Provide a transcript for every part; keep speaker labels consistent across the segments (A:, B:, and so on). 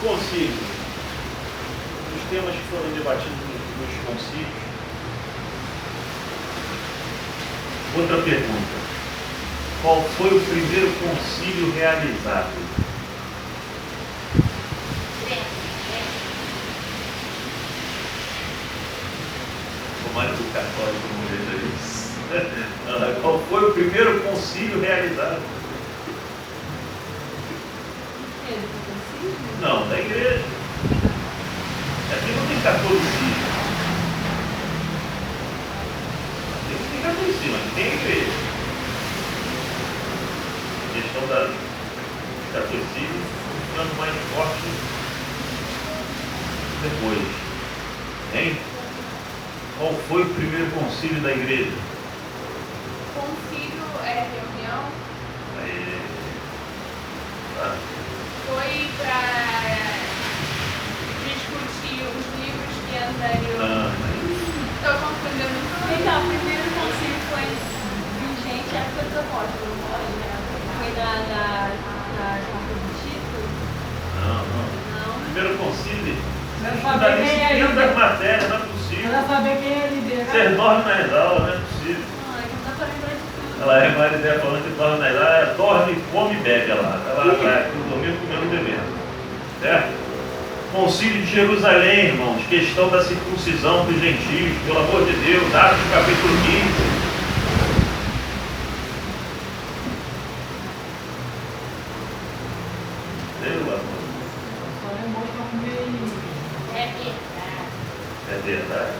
A: concílios, os temas que foram debatidos nos concílios. Outra pergunta. Qual foi o primeiro concílio realizado? O mais do católico não veja isso. Qual foi o primeiro concílio realizado? Não, da igreja. Aqui não tem catolicismo. Aqui não tem catolicismo, aqui tem a igreja. A questão do catolicismo ficando mais forte depois. Hein? Qual foi o primeiro concílio da igreja?
B: Concílio é reunião?
A: Tá.
B: Foi para discutir os livros que andariam. Estou confundindo tudo.
C: Então, o primeiro concílio foi vigente à época dos apóstolos, foi da carta do Tito?
A: Não. O primeiro concílio.
C: Quero
A: Está
C: saber quem é
A: dentro
C: líder.
A: da matéria, não é possível.
C: Quero saber quem é líder.
A: Você dorme nas aulas, não é possível.
C: Ai, não dá para lembrar de tudo.
A: Ela é Maria falando que dorme nas aulas, dorme, come e bebe ela. Ela vai dormindo, comendo e bebendo. Certo? Concílio de Jerusalém, irmãos, questão da circuncisão dos gentios, pelo amor de Deus, Atos capítulo 15. É verdade.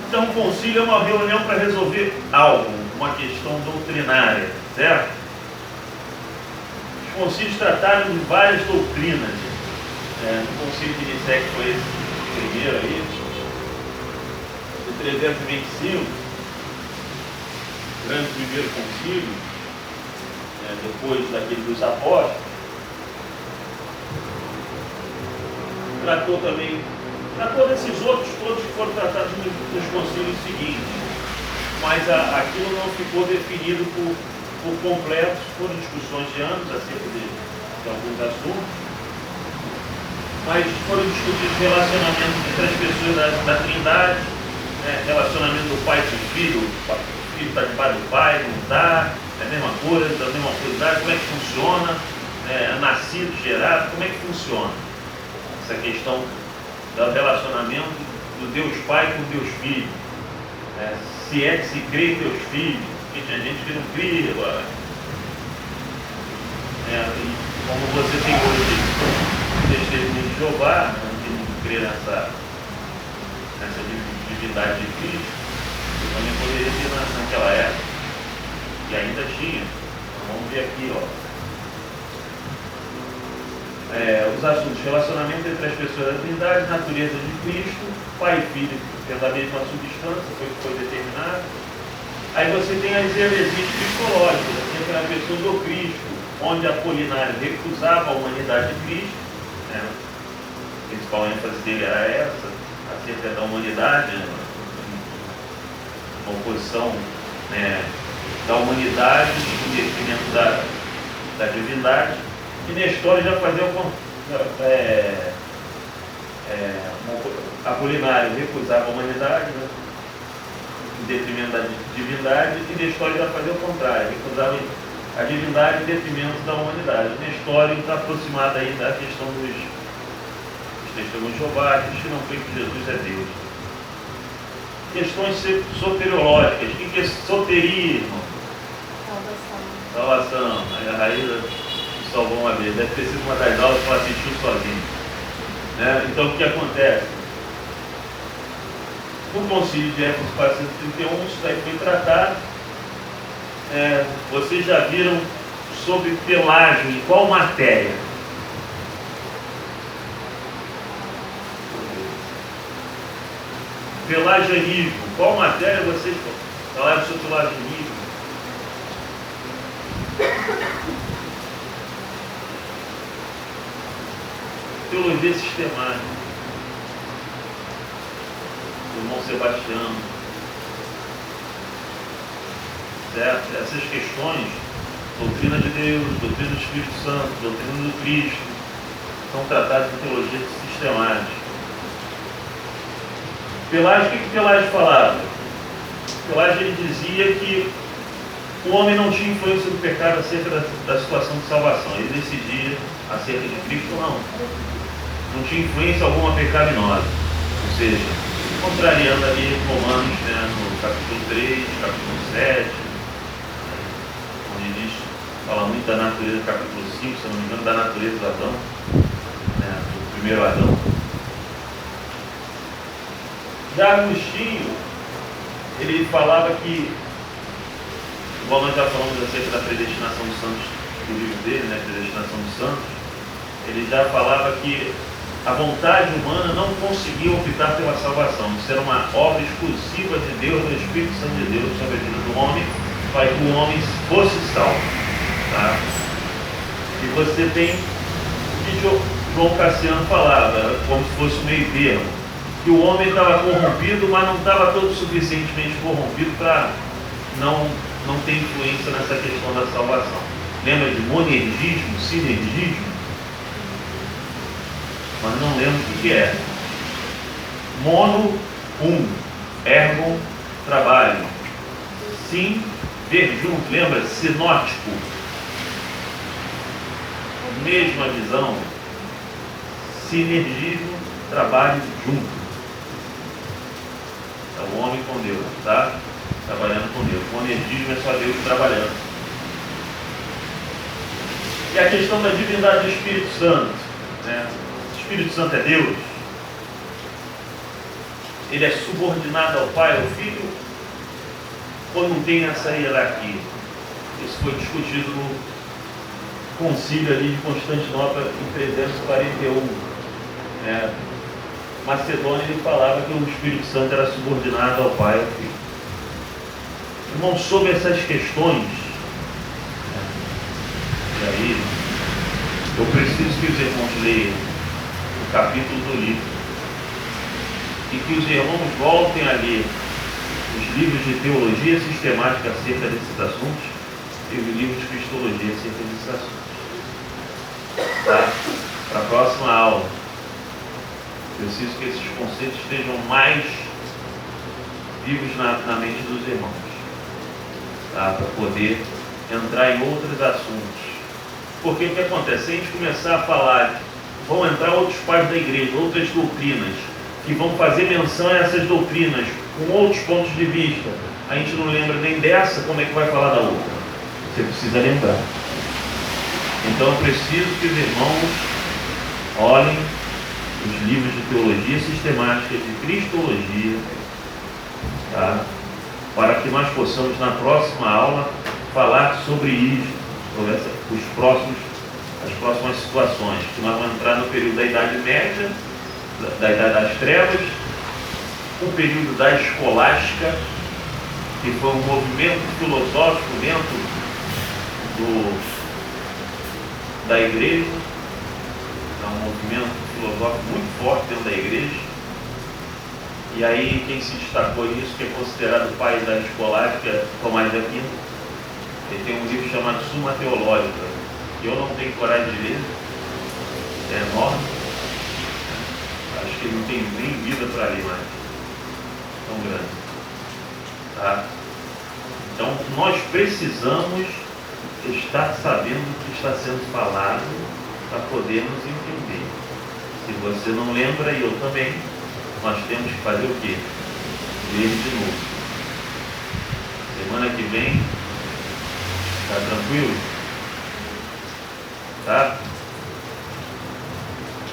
A: Então, o concílio é uma reunião para resolver algo, uma questão doutrinária, certo? Os concílios trataram de várias doutrinas. No concílio de Nicéia, que foi esse primeiro aí, de 325, o grande primeiro concílio, depois daquele dos apóstolos, tratou desses outros todos que foram tratados nos concílios seguintes, mas aquilo não ficou definido por completo. Foram discussões de anos acerca de alguns assuntos, mas foram discutidos relacionamentos entre as pessoas da Trindade, relacionamento do pai com o filho está debaixo do pai, não está, é a mesma coisa, a mesma autoridade, como é que funciona, nascido, gerado, como é que funciona essa questão do relacionamento do Deus Pai com Deus Filho, se é que se crê em Deus Filho, porque tinha gente que não cria agora. E como você tem hoje testemunho de Jeová, que não crê nessa divindade de Cristo, eu também poderia ter naquela época, e ainda tinha. Vamos ver aqui, os assuntos: relacionamento entre as pessoas da Trindade, natureza de Cristo, Pai e Filho, tendo a mesma substância, foi determinado. Aí você tem as heresias cristológicas, assim, a pessoa do Cristo, onde Apolinário recusava a humanidade de Cristo, a principal ênfase dele era essa, acerca da humanidade, uma oposição da humanidade em detrimento da divindade. E Nestório já fazia Apolinário recusava a humanidade, em detrimento da divindade, e Nestório já fazia o contrário, recusava a divindade em detrimento da humanidade. Nestório está aproximado aí da questão dos testemunhos de Jeová, que não creem que Jesus é Deus. Questões soteriológicas. O que é soterismo? Salvação. Aí a Raíza salvou uma vez. Deve ter sido uma das aulas que ela assistiu sozinha. Então, o que acontece? No concílio de Éfeso 431, isso daí foi tratado. Vocês já viram sobre Pelágio, em qual matéria? Pelagianismo. Qual matéria vocês falaram sobre pelagianismo? Teologia sistemática. Do irmão Sebastião. Certo? Essas questões doutrina de Deus, doutrina do Espírito Santo, doutrina do Cristo, são tratados em teologia sistemática. Pelagio, o que Pelagio falava? Pelagio ele dizia que o homem não tinha influência do pecado acerca da situação de salvação. Ele decidia acerca de Cristo ou não. Não tinha influência alguma pecaminosa. Ou seja, contrariando ali Romanos, né, no capítulo 3, capítulo 7, onde diz, fala muito da natureza, capítulo 5, se eu não me engano, da natureza do Adão, né, do primeiro Adão. Já Agostinho, ele falava que, igual nós já falamos acerca da predestinação dos santos, do livro dele, né, predestinação dos santos, ele já falava que a vontade humana não conseguia optar pela salvação. Isso era uma obra exclusiva de Deus, do Espírito Santo de Deus, sobre a vida do homem, para que o homem fosse salvo. Tá? E você tem o que João Cassiano falava, como se fosse um meio termo, que o homem estava corrompido, mas não estava todo suficientemente corrompido para não ter influência nessa questão da salvação. Lembra de monergismo, sinergismo? Mas não lembro o que é. Mono, ergo, trabalho. Sim, ver junto, lembra? Sinótico. Mesma visão. Sinergismo, trabalho junto. É o homem com Deus, tá? Trabalhando com Deus. Monergismo é só Deus trabalhando. E a questão da divindade do Espírito Santo, né? O Espírito Santo é Deus? Ele é subordinado ao Pai, ao Filho? Ou não tem essa hierarquia? Isso foi discutido no concílio ali de Constantinopla em 341. Macedônia, ele falava que o Espírito Santo era subordinado ao Pai e ao Filho. Irmão, sobre essas questões, e aí eu preciso que os irmãos leiam o capítulo do livro e que os irmãos voltem a ler os livros de teologia sistemática acerca desses assuntos e os livros de cristologia acerca desses assuntos. Tá? Para a próxima aula, preciso que esses conceitos estejam mais vivos na mente dos irmãos, tá? Para poder entrar em outros assuntos. Porque o que acontece? Se a gente começar a falar, vão entrar outros pais da igreja, outras doutrinas, que vão fazer menção a essas doutrinas com outros pontos de vista. A gente não lembra nem dessa, como é que vai falar da outra? Você precisa lembrar. Então eu preciso que os irmãos olhem os livros de teologia sistemática, de cristologia, tá? Para que nós possamos na próxima aula falar sobre isso, sobre as próximas situações, que nós vamos entrar no período da Idade Média, da Idade das Trevas, o período da Escolástica, que foi um movimento filosófico dentro da igreja, um movimento filosófico muito forte dentro da igreja. E aí quem se destacou nisso, que é considerado o pai da Escolástica, Tomás de Aquino, ele tem um livro chamado Suma Teológica, que eu não tenho coragem de ler, é enorme, acho que não tem nem vida para ler mais, tão grande, tá? Então nós precisamos estar sabendo o que está sendo falado para podermos entender. Se você não lembra, e eu também, nós temos que fazer o quê? Ler de novo. Semana que vem, tá tranquilo? Tá?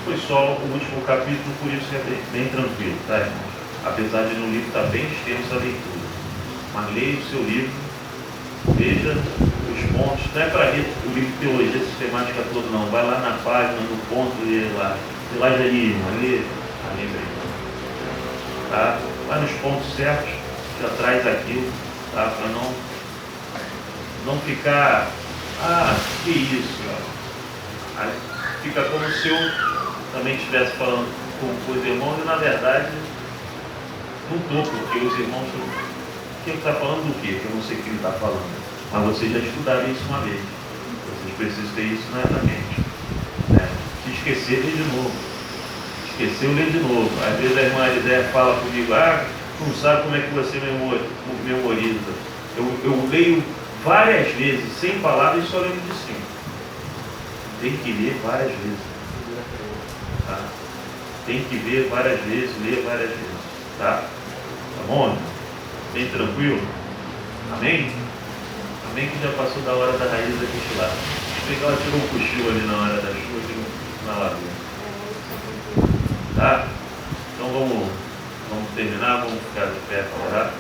A: Foi só o último capítulo, por isso é bem tranquilo, tá, irmãos? Apesar de no livro estar bem extenso a leitura. Mas leia o seu livro, veja os pontos, não é para ler o livro de teologia sistemática todo, não. Vai lá na página, no ponto, lê lá. Sei lá, Janine, lê. Lembrei. Tá? Vai nos pontos certos, já traz aquilo, tá? Para não ficar, que isso, ó. Aí fica como se eu também estivesse falando com os irmãos e na verdade não estou, porque os irmãos que ele está falando do quê? Que eu não sei o que ele está falando. Mas vocês já estudaram isso uma vez. Vocês precisam ter isso na mente. Né? Se esquecer, lê de novo. Esqueceu, lê de novo. Às vezes a irmã Elisé fala comigo, não sabe como é que você memoriza. Eu leio várias vezes, sem palavras, e só lembro de cima. Tem que ler várias vezes. Tá? Tem que ver várias vezes, ler várias vezes. Tá? Tá bom? Bem tranquilo? Amém? Amém que já passou da hora da raiz da cochilar. Acho que ela tirou um cochilo ali na hora da chuva, aqui na lagoa. Tá? Então vamos terminar, vamos ficar de pé para orar.